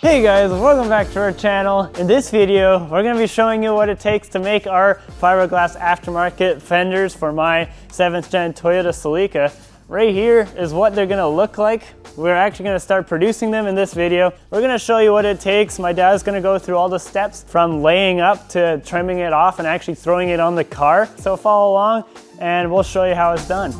Hey guys, welcome back to our channel. In this video, we're going to be showing you what it takes to make our fiberglass aftermarket fenders for my 7th gen Toyota Celica. Right here is what they're going to look like. We're actually going to start producing them in this video. We're going to show you what it takes. My dad's going to go through all the steps from laying up to trimming it off and actually throwing it on the car. So follow along and we'll show you how it's done.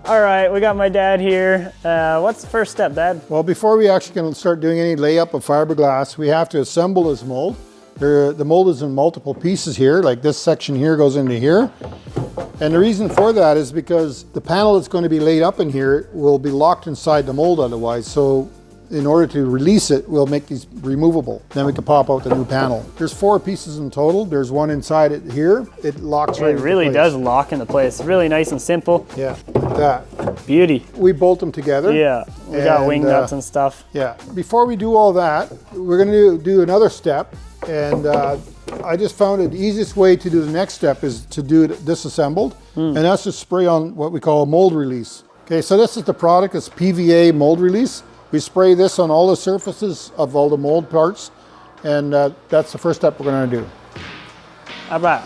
All right, we got my dad here. What's the first step, Dad? Well, before we actually can start doing any layup of fiberglass, we have to assemble this mold. The mold is in multiple pieces here, like this section here goes into here. And the reason for that is because the panel that's going to be laid up in here will be locked inside the mold otherwise. So in order to release it, we'll make these removable. Then we can pop out the new panel. There's 4 pieces in total. There's one inside it here. It locks right into place. It really does lock into place. Really nice and simple. Yeah, like that. Beauty. We bolt them together. Yeah, we got wing nuts and stuff. Yeah. Before we do all that, we're going to do another step. And I just found it the easiest way to do the next step is to do it disassembled. And that's to spray on what we call a mold release. Okay, so this is the product. It's PVA mold release. We spray this on all the surfaces of all the mold parts, and that's the first step we're going to do. All right.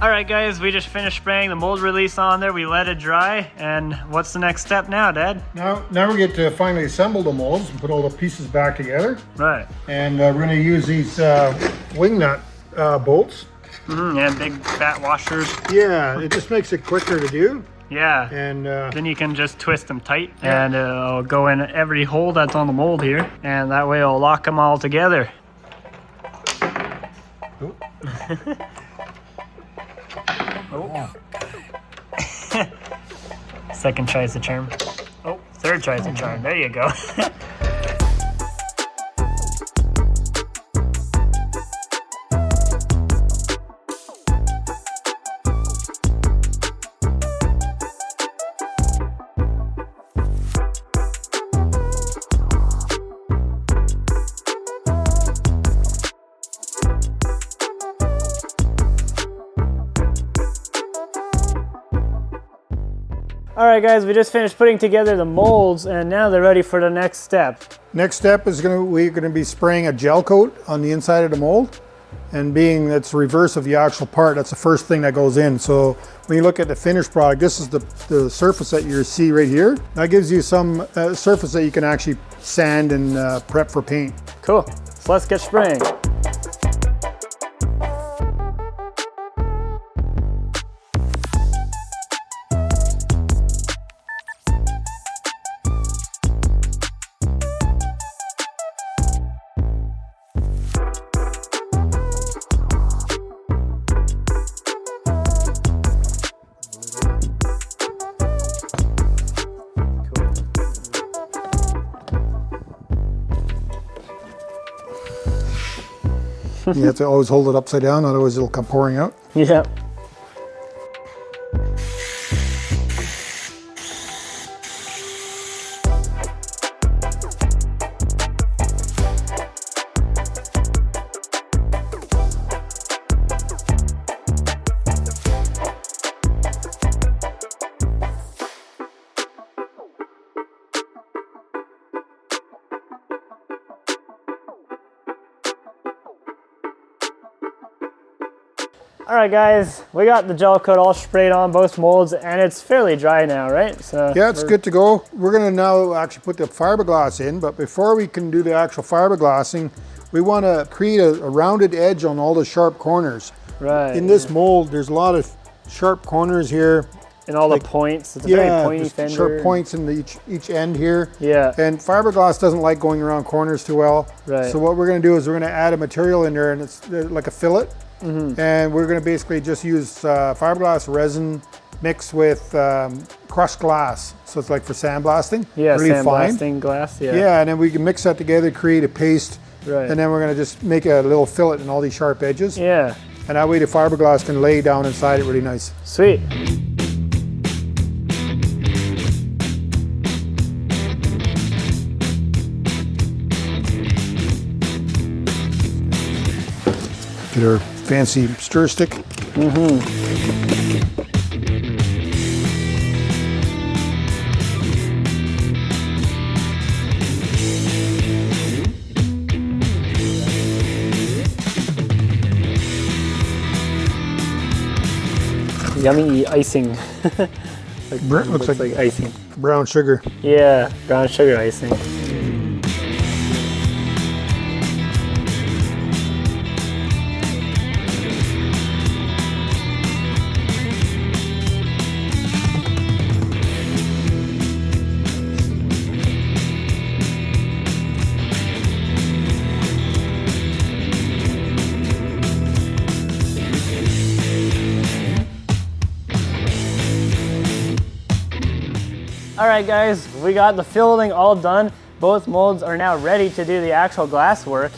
All right guys, we just finished spraying the mold release on there. We let it dry, and what's the next step now, Dad? Now we get to finally assemble the molds and put all the pieces back together. Right. And we're going to use these wing nut bolts. Yeah, big fat washers. Yeah, it just makes it quicker to do. Yeah, and then you can just twist them tight, and it'll go in every hole that's on the mold here, and that way it'll lock them all together. Oh. Second tries the charm. Oh, third tries the charm. There you go. All right guys, we just finished putting together the molds and now they're ready for the next step. Next step is we're going to be spraying a gel coat on the inside of the mold. And being that's the reverse of the actual part, that's the first thing that goes in. So when you look at the finished product, this is the surface that you see right here. That gives you some surface that you can actually sand and prep for paint. Cool, so let's get spraying. You have to always hold it upside down, otherwise it'll come pouring out. Yeah. All right guys, we got the gel coat all sprayed on both molds and it's fairly dry now, right? So yeah, it's good to go. We're gonna now actually put the fiberglass in, but before we can do the actual fiberglassing, we wanna create a rounded edge on all the sharp corners. Right. In this mold, there's a lot of sharp corners here. And all the points. It's a very pointy fender. Sharp points in each end here. Yeah. And fiberglass doesn't like going around corners too well. Right. So what we're going to do is we're going to add a material in there, and it's like a fillet. And we're going to basically just use fiberglass resin mixed with crushed glass. So it's like for sandblasting. Yeah, really sandblasting glass. Yeah. Yeah, and then we can mix that together, create a paste. Right. And then we're going to just make a little fillet in all these sharp edges. Yeah. And that way the fiberglass can lay down inside it really nice. Sweet. Get our fancy stir stick. Yummy icing. Looks like icing. brown sugar. Yeah, brown sugar icing. All right guys, we got the filleting all done. Both molds are now ready to do the actual glass work.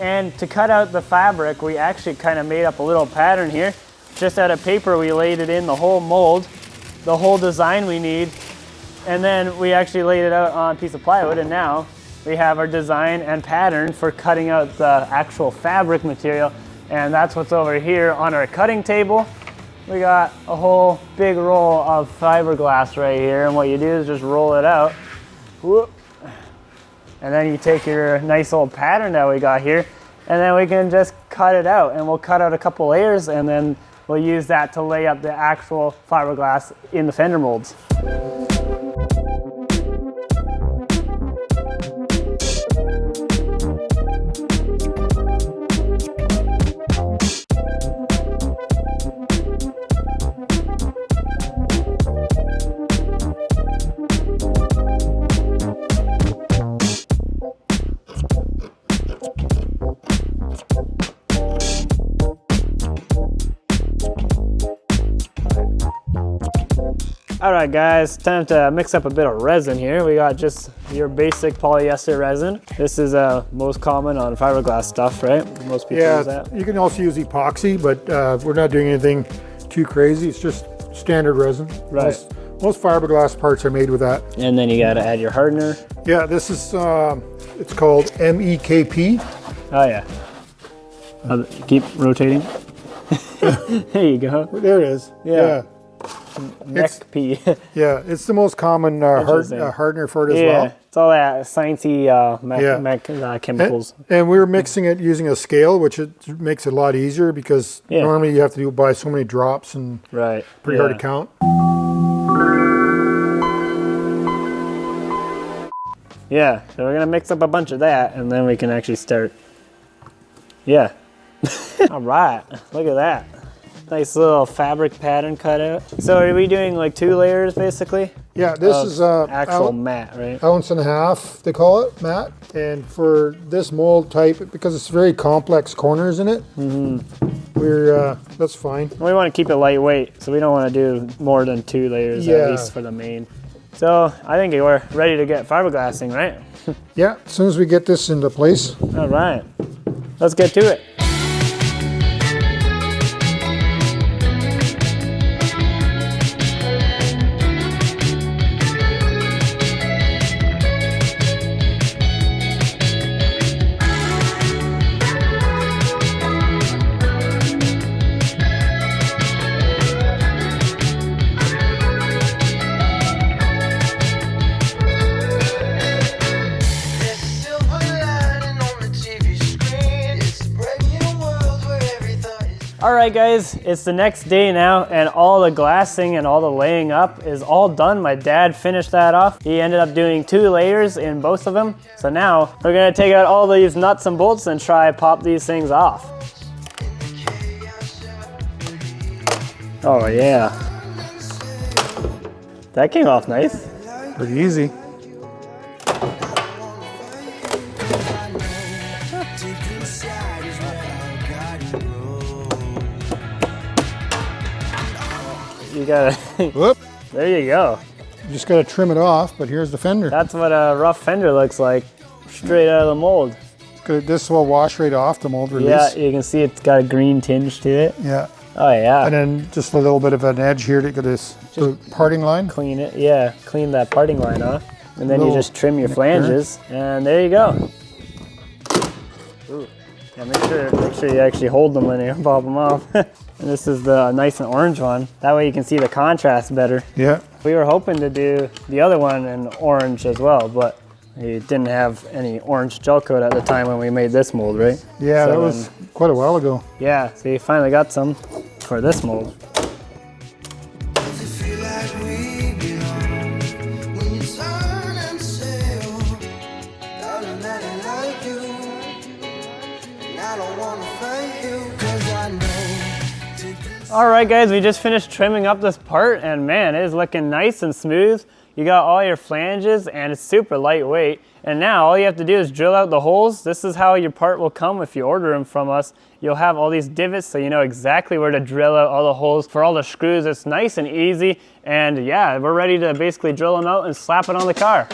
And to cut out the fabric, we actually kind of made up a little pattern here. Just out of paper, we laid it in the whole mold, the whole design we need. And then we actually laid it out on a piece of plywood, and now we have our design and pattern for cutting out the actual fabric material. And that's what's over here on our cutting table. We got a whole big roll of fiberglass right here, and what you do is just roll it out. Whoop. And then you take your nice old pattern that we got here, and then we can just cut it out, and we'll cut out a couple layers, and then we'll use that to lay up the actual fiberglass in the fender molds. All right guys, time to mix up a bit of resin here. We got just your basic polyester resin. This is most common on fiberglass stuff, right? Most people use that. You can also use epoxy, but we're not doing anything too crazy. It's just standard resin. Right. Most fiberglass parts are made with that. And then you gotta add your hardener. Yeah, this is, it's called MEKP. Oh yeah. Keep rotating. There you go. There it is. Yeah. MEKP. Yeah, it's the most common hardener for it as well. It's all that sciencey chemicals. And we're mixing it using a scale, which it makes it a lot easier because normally you have to buy so many drops and pretty hard to count. Yeah, so we're gonna mix up a bunch of that, and then we can actually start. Yeah. All right, look at that. Nice little fabric pattern cut out. So are we doing like 2 layers basically? Yeah, this is actual mat, right? 1.5 ounces, they call it, mat. And for this mold type, because it's very complex corners in it, that's fine. We want to keep it lightweight, so we don't want to do more than 2 layers at least for the main. So I think we're ready to get fiberglassing, right? Yeah, as soon as we get this into place. All right, let's get to it. All right guys, it's the next day now, and all the glassing and all the laying up is all done. My dad finished that off. He ended up doing 2 layers in both of them. So now we're gonna take out all these nuts and bolts and try pop these things off. Oh yeah. That came off nice. Pretty easy. You gotta, Whoop. there you go. You just gotta trim it off, but here's the fender. That's what a rough fender looks like, straight out of the mold. This will wash right off the mold release. Yeah, you can see it's got a green tinge to it. Yeah. Oh yeah. And then just a little bit of an edge here to get this parting line. Clean it, yeah, clean that parting line off. And then you just trim your nick flanges, and there you go. Ooh. Yeah, make sure you actually hold them when you pop them off. And this is the nice and orange one. That way you can see the contrast better. Yeah. We were hoping to do the other one in orange as well, but we didn't have any orange gel coat at the time when we made this mold, right? Yeah, So that was quite a while ago. Yeah, so you finally got some for this mold. All right, guys, we just finished trimming up this part, and man, it is looking nice and smooth. You got all your flanges, and it's super lightweight. And now all you have to do is drill out the holes. This is how your part will come if you order them from us. You'll have all these divots, so you know exactly where to drill out all the holes for all the screws. It's nice and easy, and yeah, we're ready to basically drill them out and slap it on the car.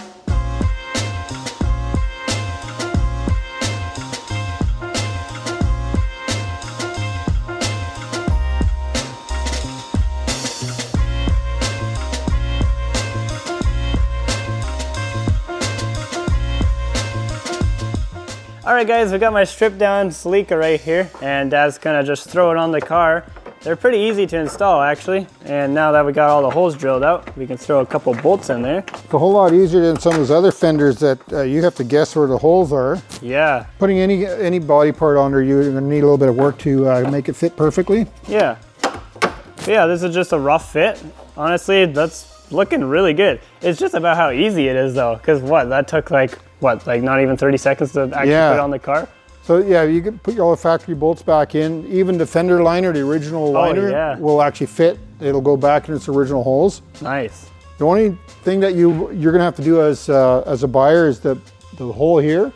All right, guys, we got my stripped down Celica right here, and Dad's gonna just throw it on the car. They're pretty easy to install, actually. And now that we got all the holes drilled out, we can throw a couple bolts in there. It's a whole lot easier than some of those other fenders that you have to guess where the holes are. Yeah. Putting any body part under, you're gonna need a little bit of work to make it fit perfectly. Yeah. But yeah, this is just a rough fit. Honestly, that's looking really good. It's just about how easy it is, though, because that took like not even 30 seconds to actually put on the car? So yeah, you can put all the factory bolts back in. Even the fender liner, the original liner, will actually fit. It'll go back in its original holes. Nice. The only thing that you're gonna have to do as a buyer is the hole here,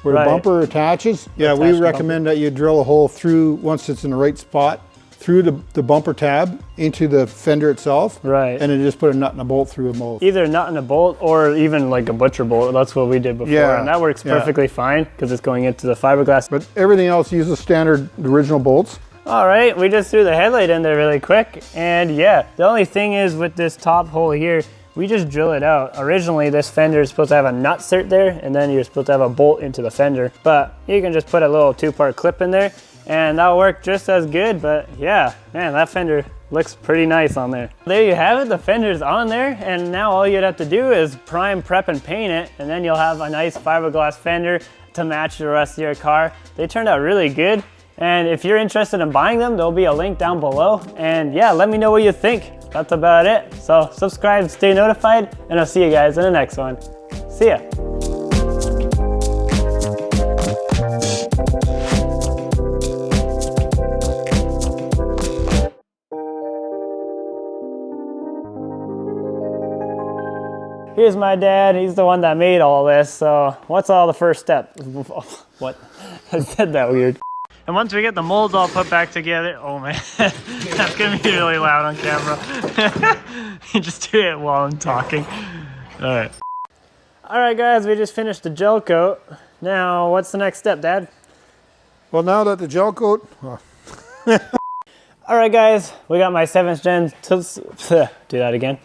where the bumper attaches. Yeah, we recommend that you drill a hole through, once it's in the right spot, through the bumper tab into the fender itself. Right. And then just put a nut and a bolt through them both. Either a nut and a bolt or even like a butcher bolt. That's what we did before. Yeah. And that works perfectly fine because it's going into the fiberglass. But everything else uses standard original bolts. All right, we just threw the headlight in there really quick. And yeah, the only thing is with this top hole here, we just drill it out. Originally, this fender is supposed to have a nut cert there, and then you're supposed to have a bolt into the fender. But you can just put a little 2-part clip in there, and that'll work just as good. But yeah, man, that fender looks pretty nice on there. There you have it, the fender's on there, and now all you'd have to do is prime, prep, and paint it, and then you'll have a nice fiberglass fender to match the rest of your car. They turned out really good, and if you're interested in buying them, there'll be a link down below. And yeah, let me know what you think. That's about it. So subscribe, stay notified, and I'll see you guys in the next one. See ya. Here's my dad, he's the one that made all this, so what's all the first step? What? I said that weird. And once we get the molds all put back together, oh man, that's gonna be really loud on camera. You just do it while I'm talking. All right. All right, guys, we just finished the gel coat. Now, what's the next step, Dad? Well, now that the gel coat... All right, guys, we got my 7th gen... Do that again.